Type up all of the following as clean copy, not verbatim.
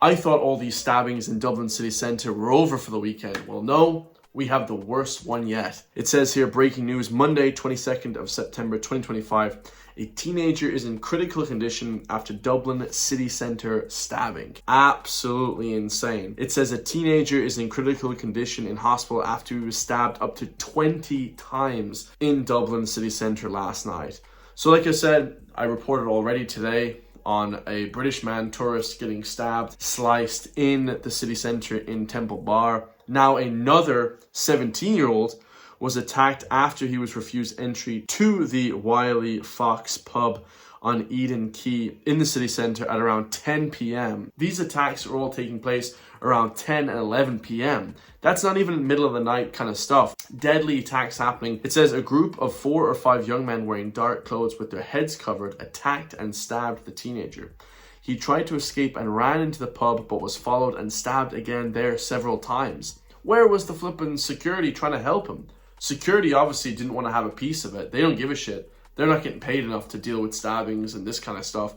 I thought all these stabbings in Dublin city centre were over for the weekend. Well, no, we have the worst one yet. It says here, breaking news, Monday, 22nd of September 2025. A teenager is in critical condition after Dublin city centre stabbing. Absolutely insane. It says a teenager is in critical condition in hospital after he was stabbed up to 20 times in Dublin city centre last night. So like I said, I reported already today on a British man, tourist, getting stabbed, sliced in the city centre in Temple Bar. Now another 17-year-old was attacked after he was refused entry to the Wiley Fox pub on Eden Quay in the city centre at around 10 p.m. These attacks are all taking place around 10 and 11 p.m. That's not even middle of the night kind of stuff. Deadly attacks happening. It says a group of 4 or 5 young men wearing dark clothes with their heads covered attacked and stabbed the teenager. He tried to escape and ran into the pub but was followed and stabbed again there several times. Where was the flippin' security trying to help him? Security obviously didn't want to have a piece of it. They don't give a shit. They're not getting paid enough to deal with stabbings and this kind of stuff.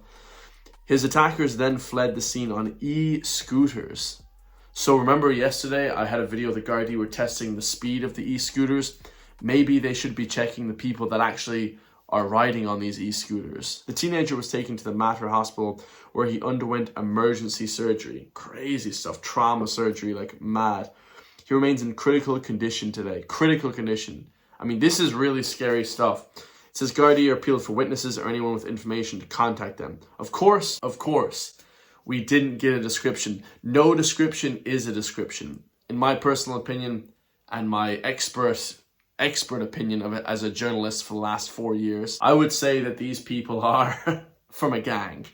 His attackers then fled the scene on e-scooters. So remember yesterday I had a video the Gardaí were testing the speed of the e-scooters. Maybe they should be checking the people that actually are riding on these e-scooters. The teenager was taken to the Mater Hospital where he underwent emergency surgery. Crazy stuff, trauma surgery like mad. He remains in critical condition today. Critical condition. I mean, this is really scary stuff. It says Gardaí are appealed for witnesses or anyone with information to contact them. Of course, we didn't get a description. No description is a description. In my personal opinion and my expert opinion of it as a journalist for the last 4 years, I would say that these people are from a gang.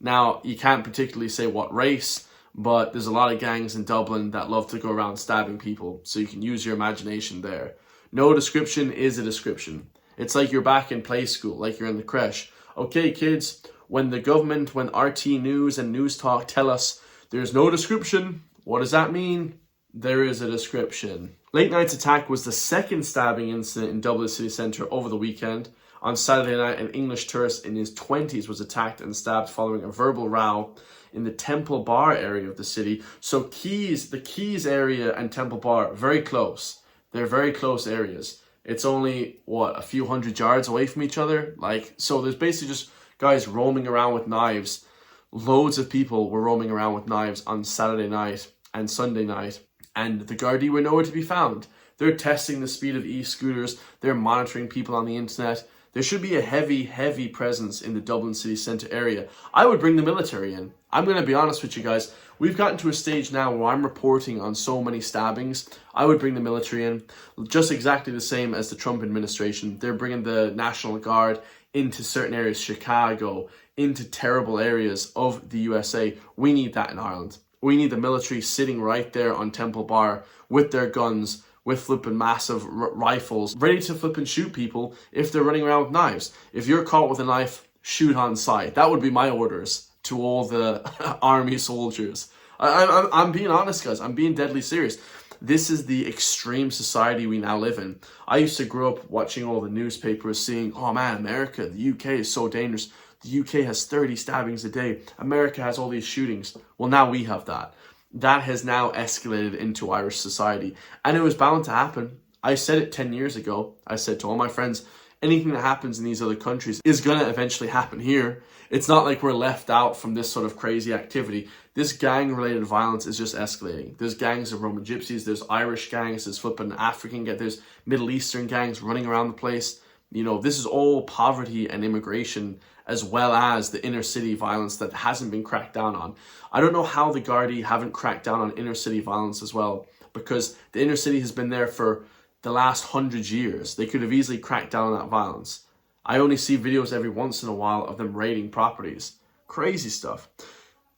Now, you can't particularly say what race, but there's a lot of gangs in Dublin that love to go around stabbing people, so you can use your imagination there. No description is a description. It's like you're back in play school, like you're in the creche. Okay, kids, when the government, when RT News and News Talk tell us there's no description, what does that mean? There is a description. Late night's attack was the second stabbing incident in Dublin city centre over the weekend. On Saturday night, an English tourist in his 20s was attacked and stabbed following a verbal row in the Temple Bar area of the city. So the Keys area and Temple Bar, very close. They're very close areas. It's only, a few hundred yards away from each other? So there's basically just guys roaming around with knives. Loads of people were roaming around with knives on Saturday night and Sunday night. And the Gardaí were nowhere to be found. They're testing the speed of e-scooters. They're monitoring people on the internet. There should be a heavy presence in the Dublin city centre area. I would bring the military in. I'm going to be honest with you guys. We've gotten to a stage now where I'm reporting on so many stabbings. I would bring the military in. Just exactly the same as the Trump administration. They're bringing the National Guard into certain areas, Chicago, into terrible areas of the USA. We need that in Ireland. We need the military sitting right there on Temple Bar with their guns, with flipping massive rifles, ready to flip and shoot people if they're running around with knives. If you're caught with a knife, shoot on sight. That would be my orders to all the army soldiers. I'm being honest, guys. I'm being deadly serious. This is the extreme society we now live in. I used to grow up watching all the newspapers, seeing, oh man, America, the UK is so dangerous. The UK has 30 stabbings a day. America has all these shootings. Well, now we have that. That has now escalated into Irish society. And it was bound to happen. I said it 10 years ago. I said to all my friends, anything that happens in these other countries is going to eventually happen here. It's not like we're left out from this sort of crazy activity. This gang-related violence is just escalating. There's gangs of Roman gypsies, there's Irish gangs, there's flipping African gangs, there's Middle Eastern gangs running around the place. You know, this is all poverty and immigration, as well as the inner city violence that hasn't been cracked down on. I don't know how the Gardaí haven't cracked down on inner city violence as well, because the inner city has been there for the last 100 years. They could have easily cracked down on that violence. I only see videos every once in a while of them raiding properties. Crazy stuff.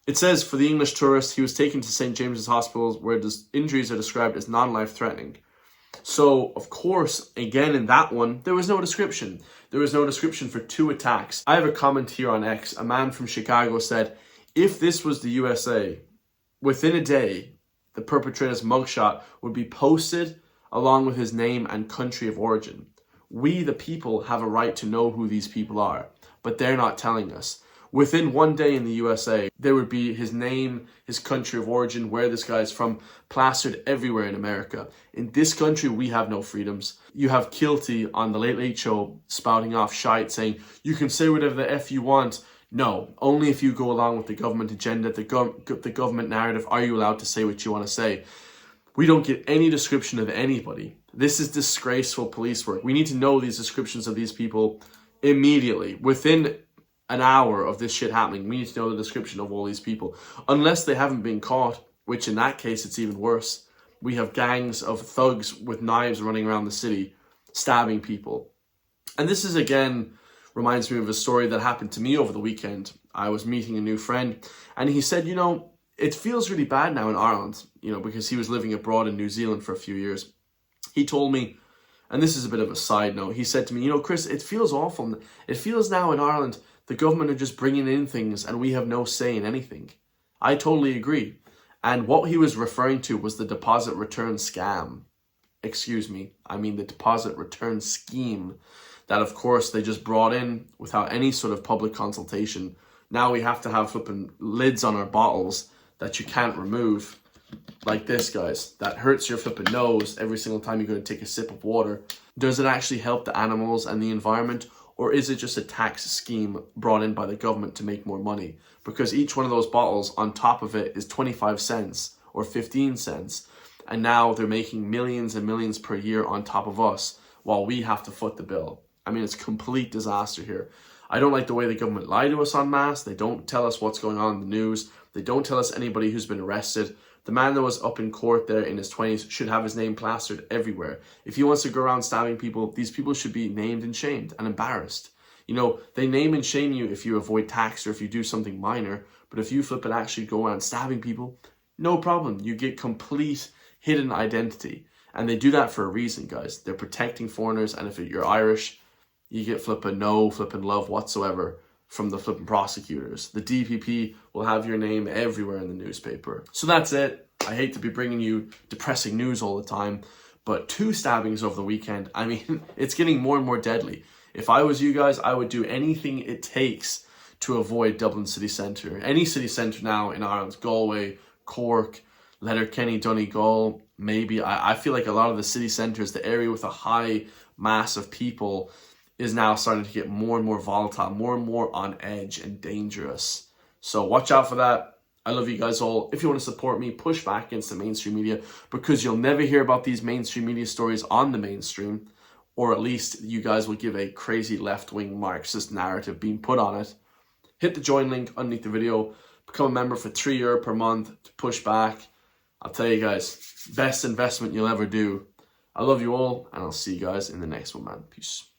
It says for the English tourist, he was taken to St. James's Hospital where the injuries are described as non-life threatening. So, of course, again in that one, there was no description. There was no description for 2 attacks. I have a comment here on X. A man from Chicago said, if this was the USA, within a day, the perpetrator's mugshot would be posted along with his name and country of origin. We, the people, have a right to know who these people are, but they're not telling us. Within one day in the USA, there would be his name, his country of origin, where this guy is from, plastered everywhere in America. In this country, we have no freedoms. You have Kilty on the Late Late Show spouting off shite, saying, you can say whatever the F you want. No, only if you go along with the government agenda, the government narrative, are you allowed to say what you want to say. We don't get any description of anybody. This is disgraceful police work. We need to know these descriptions of these people immediately. Within an hour of this shit happening, we need to know the description of all these people. Unless they haven't been caught, which in that case, it's even worse. We have gangs of thugs with knives running around the city, stabbing people. And this is, again, reminds me of a story that happened to me over the weekend. I was meeting a new friend, and he said, you know, it feels really bad now in Ireland, you know, because he was living abroad in New Zealand for a few years. He told me, and this is a bit of a side note, he said to me, you know, Chris, it feels awful. It feels now in Ireland, the government are just bringing in things and we have no say in anything. I totally agree. And what he was referring to was the deposit return scam. Excuse me, I mean the deposit return scheme that, of course, they just brought in without any sort of public consultation. Now we have to have flipping lids on our bottles that you can't remove. Like this, guys. That hurts your flipping nose every single time you go to take a sip of water. Does it actually help the animals and the environment? Or is it just a tax scheme brought in by the government to make more money? Because each one of those bottles on top of it is 25 cents or 15 cents. And now they're making millions and millions per year on top of us while we have to foot the bill. I mean, it's complete disaster here. I don't like the way the government lie to us en masse. They don't tell us what's going on in the news. They don't tell us anybody who's been arrested. The man that was up in court there in his 20s should have his name plastered everywhere. If he wants to go around stabbing people, these people should be named and shamed and embarrassed. You know, they name and shame you if you avoid tax or if you do something minor. But if you flip and actually go around stabbing people, no problem. You get complete hidden identity. And they do that for a reason, guys. They're protecting foreigners. And if you're Irish, you get flipping no flipping love whatsoever from the flipping prosecutors. The DPP will have your name everywhere in the newspaper. So that's it. I hate to be bringing you depressing news all the time, but 2 stabbings over the weekend. I mean, it's getting more and more deadly. If I was you guys, I would do anything it takes to avoid Dublin city centre. Any city centre now in Ireland, Galway, Cork, Letterkenny, Donegal, maybe. I feel like a lot of the city centres, the area with a high mass of people, is now starting to get more and more volatile, more and more on edge and dangerous. So watch out for that. I love you guys all. If you want to support me, push back against the mainstream media, because you'll never hear about these mainstream media stories on the mainstream, or at least you guys will give a crazy left-wing Marxist narrative being put on it. Hit the join link underneath the video. Become a member for €3 per month to push back. I'll tell you guys, best investment you'll ever do. I love you all, and I'll see you guys in the next one, man. Peace.